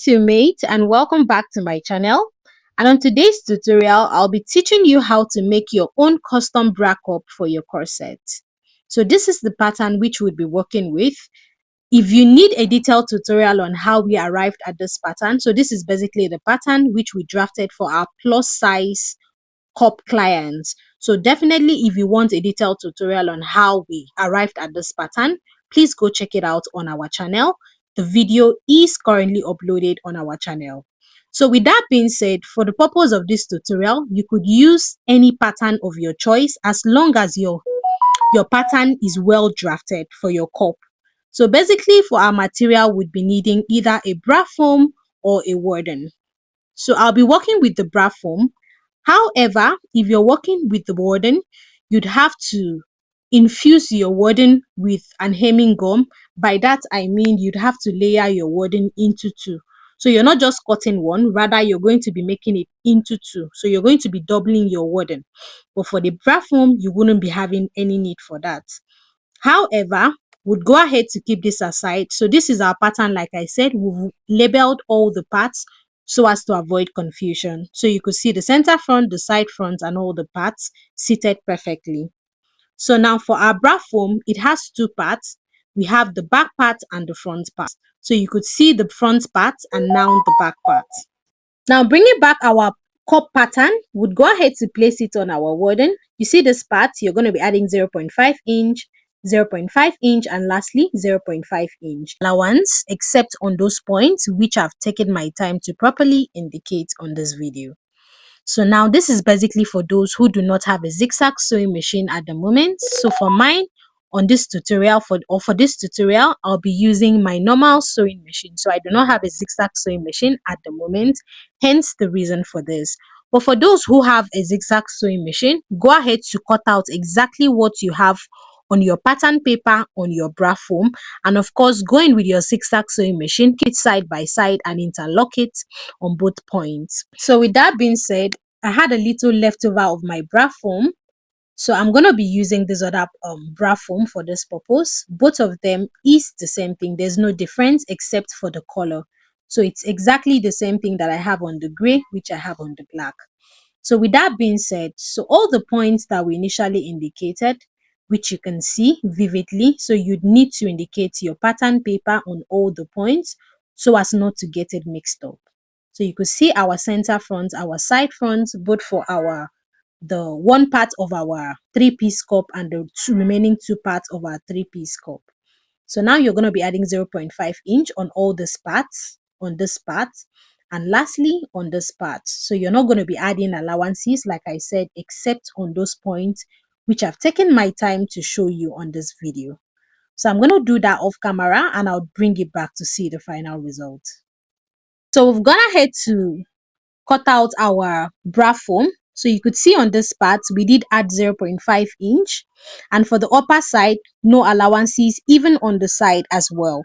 Greetings you mate and welcome back to my channel. And on today's tutorial, I'll be teaching you how to make your own custom bra cup for your corset. So this is the pattern which we'll be working with. If you need a detailed tutorial on how we arrived at this pattern, so this is basically the pattern which we drafted for our plus size cup clients. So definitely if you want a detailed tutorial on how we arrived at this pattern, please go check it out on our channel. The video is currently uploaded on our channel. So with that being said, for the purpose of this tutorial, you could use any pattern of your choice as long as your pattern is well drafted for your cup. So basically for our material, we'd be needing either a bra foam or a warden. So I'll be working with the bra foam. However, if you're working with the warden, you'd have to infuse your warden with an hemming gum. By that, I mean you'd have to layer your warden into two. So you're not just cutting one, rather you're going to be making it into two. So you're going to be doubling your warden. But for the bra foam, you wouldn't be having any need for that. However, we'll go ahead to keep this aside. So this is our pattern. Like I said, we've labeled all the parts so as to avoid confusion. So you could see the center front, the side front, and all the parts seated perfectly. So now for our bra foam, it has two parts. We have the back part and the front part. So you could see the front part and now the back part. Now bringing back our cup pattern, we'd go ahead to place it on our warden. You see this part, you're going to be adding 0.5 inch, 0.5 inch, and lastly 0.5 inch allowance, except on those points which I've taken my time to properly indicate on this video. So now this is basically for those who do not have a zigzag sewing machine at the moment. So for mine, on this tutorial, for this tutorial, I'll be using my normal sewing machine. So I do not have a zigzag sewing machine at the moment, hence the reason for this. But for those who have a zigzag sewing machine, go ahead to cut out exactly what you have on your pattern paper on your bra foam, and of course go in with your zigzag sewing machine, keep it side by side and interlock it on both points. So with that being said, I had a little leftover of my bra foam, so I'm going to be using this other bra foam for this purpose. Both of them is the same thing. There's no difference except for the color. So it's exactly the same thing that I have on the gray, which I have on the black. So with that being said, so all the points that we initially indicated, which you can see vividly, so you'd need to indicate your pattern paper on all the points so as not to get it mixed up. So you could see our center front, our side front, both for the one part of our three-piece cup and the remaining two parts of our three-piece cup. So now you're going to be adding 0.5 inch on all these parts, on this part, and lastly on this part. So you're not going to be adding allowances, like I said, except on those points which I've taken my time to show you on this video. So I'm going to do that off camera and I'll bring it back to see the final result. So we've gone ahead to cut out our bra foam. So you could see on this part, we did add 0.5 inch. And for the upper side, no allowances, even on the side as well.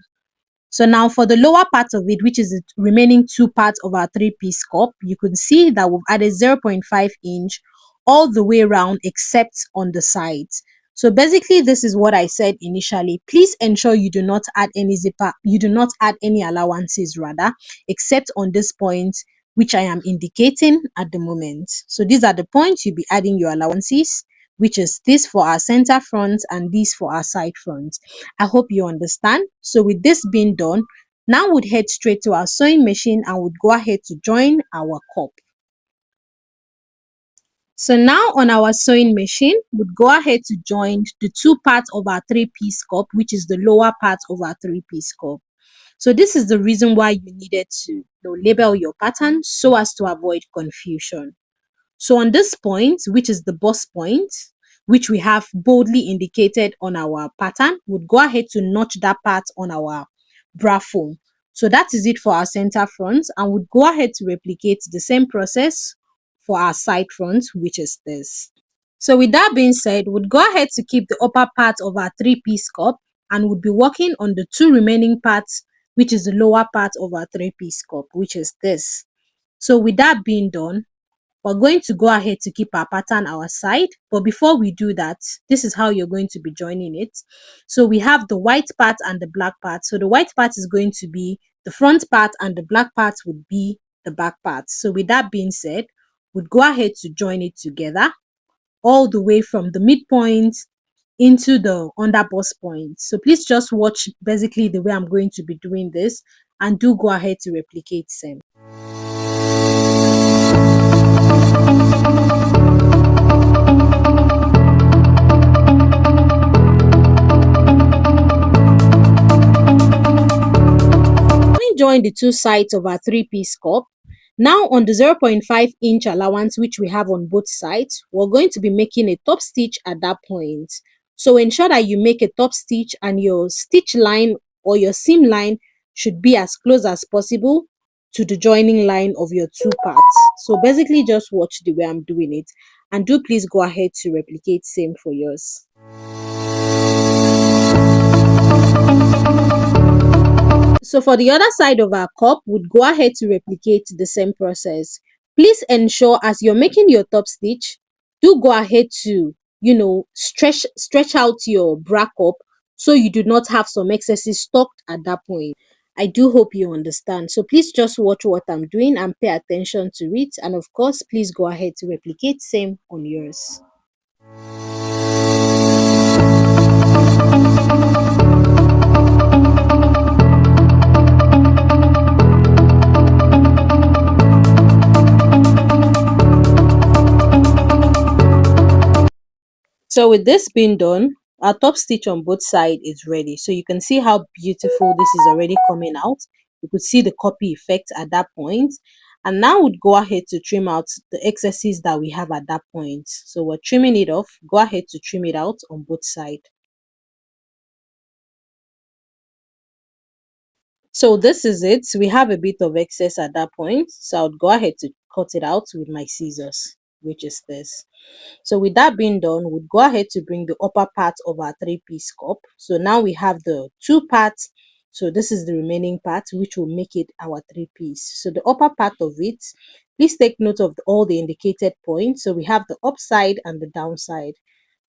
So now for the lower part of it, which is the remaining two parts of our three-piece cup, you can see that we've added 0.5 inch all the way around except on the sides. So basically, this is what I said initially. Please ensure you do not add any zipper, you do not add any allowances rather, except on this point, which I am indicating at the moment. So these are the points you'll be adding your allowances, which is this for our center front and this for our side front. I hope you understand. So with this being done, now we'd head straight to our sewing machine and would go ahead to join our cup. So now on our sewing machine, we'd go ahead to join the two parts of our three-piece cup, which is the lower part of our three-piece cup. So this is the reason why you needed to label your pattern so as to avoid confusion. So on this point, which is the bust point, which we have boldly indicated on our pattern, we'd go ahead to notch that part on our bra foam. So that is it for our center front, and we'd go ahead to replicate the same process for our side front, which is this. So with that being said, we'd go ahead to keep the upper part of our three-piece cup and would be working on the two remaining parts, which is the lower part of our three-piece cup, which is this. So with that being done, we're going to go ahead to keep our pattern our side. But before we do that, this is how you're going to be joining it. So we have the white part and the black part. So the white part is going to be the front part and the black part would be the back part. So with that being said, we'd go ahead to join it together all the way from the midpoint into the underbust point. So please just watch basically the way I'm going to be doing this, and do go ahead to replicate same. Join the two sides of our three-piece cup. Now on the 0.5-inch allowance which we have on both sides, we're going to be making a top stitch at that point. So ensure that you make a top stitch and your stitch line or your seam line should be as close as possible to the joining line of your two parts. So basically just watch the way I'm doing it, and do please go ahead to replicate same for yours. So for the other side of our cup, we'd go ahead to replicate the same process. Please ensure as you're making your top stitch, do go ahead to, stretch out your bra cup so you do not have some excesses stuck at that point. I do hope you understand. So please just watch what I'm doing and pay attention to it. And of course, please go ahead to replicate same on yours. So with this being done, our top stitch on both sides is ready. So you can see how beautiful this is already coming out. You could see the copy effect at that point. And now we'd go ahead to trim out the excesses that we have at that point. So we're trimming it off. Go ahead to trim it out on both sides. So this is it. We have a bit of excess at that point. So I'll go ahead to cut it out with my scissors, which is this. So with that being done, we'll go ahead to bring the upper part of our three-piece cup. So now we have the two parts. So this is the remaining part, which will make it our three-piece. So the upper part of it, please take note of all the indicated points. So we have the upside and the downside.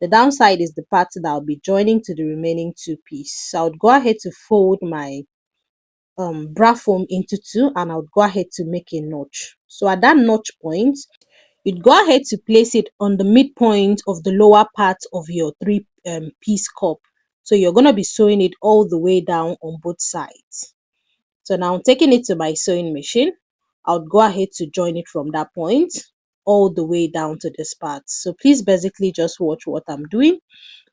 The downside is the part that I'll be joining to the remaining two pieces. So I would go ahead to fold my bra foam into two, and I would go ahead to make a notch. So at that notch point, you'd go ahead to place it on the midpoint of the lower part of your three-piece cup. So you're going to be sewing it all the way down on both sides. So now I'm taking it to my sewing machine. I'll go ahead to join it from that point all the way down to this part. So please basically just watch what I'm doing,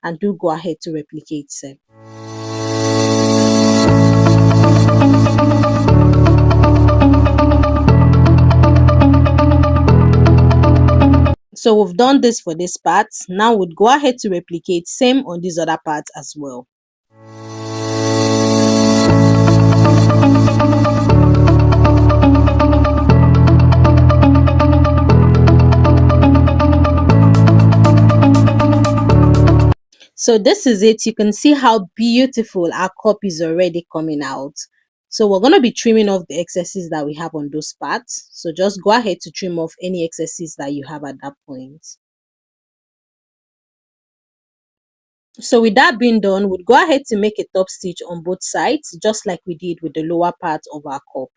and do go ahead to replicate same. So we've done this for this part. Now we'd go ahead to replicate same on this other part as well. So this is it. You can see how beautiful our cup is already coming out. So we're going to be trimming off the excesses that we have on those parts. So just go ahead to trim off any excesses that you have at that point. So with that being done, we'll go ahead to make a top stitch on both sides, just like we did with the lower part of our cup.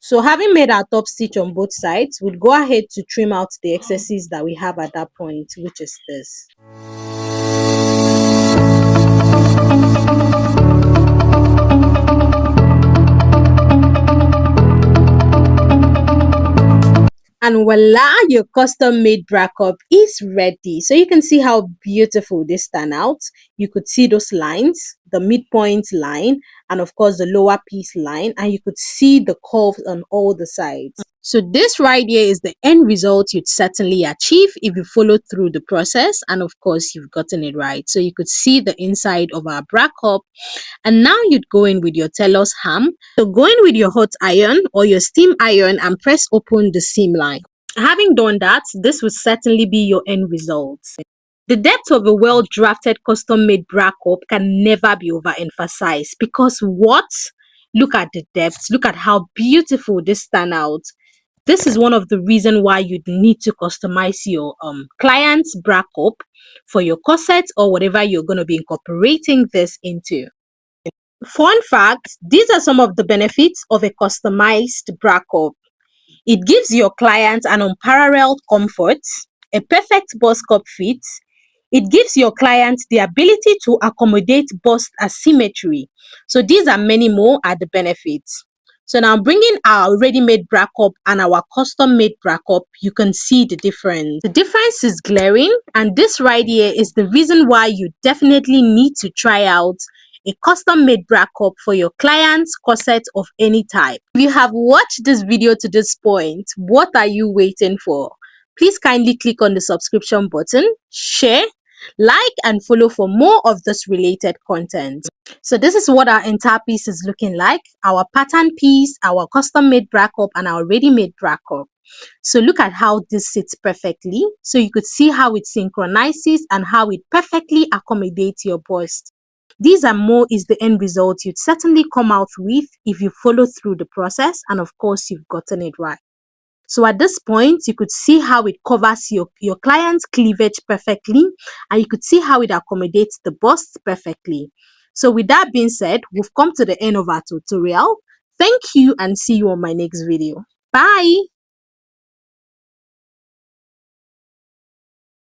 So having made our top stitch on both sides, we'll go ahead to trim out the excesses that we have at that point, which is this. And voila, your custom made bra cup is ready. So you can see how beautiful this turned out. You could see those lines, the midpoint line, and of course the lower piece line, and you could see the curves on all the sides. So this right here is the end result you'd certainly achieve if you follow through the process, and of course you've gotten it right. So you could see the inside of our bra cup, and now you'd go in with your tailor's ham. So go in with your hot iron or your steam iron and press open the seam line. Having done that, this will certainly be your end result. The depth of a well-drafted custom-made bra cup can never be overemphasized, because what? Look at the depth. Look at how beautiful this turned out. This is one of the reasons why you'd need to customize your client's bra cup for your corset or whatever you're going to be incorporating this into. Fun fact, these are some of the benefits of a customized bra cup. It gives your client an unparalleled comfort, a perfect bust cup fit. It gives your client the ability to accommodate bust asymmetry. So these are many more are the benefits. So now bringing our ready-made bra cup and our custom-made bra cup, you can see the difference. The difference is glaring, and this right here is the reason why you definitely need to try out a custom-made bra cup for your client's corset of any type. If you have watched this video to this point, what are you waiting for? Please kindly click on the subscription button, share, like, and follow for more of this related content. So this is what our entire piece is looking like: our pattern piece, our custom made bra cup, and our ready made bra cup. So look at how this sits perfectly. So you could see how it synchronizes and how it perfectly accommodates your bust. These and more is the end result you'd certainly come out with if you follow through the process, and of course you've gotten it right. So at this point, you could see how it covers your client's cleavage perfectly, and you could see how it accommodates the bust perfectly. So with that being said, we've come to the end of our tutorial. Thank you and see you on my next video. Bye.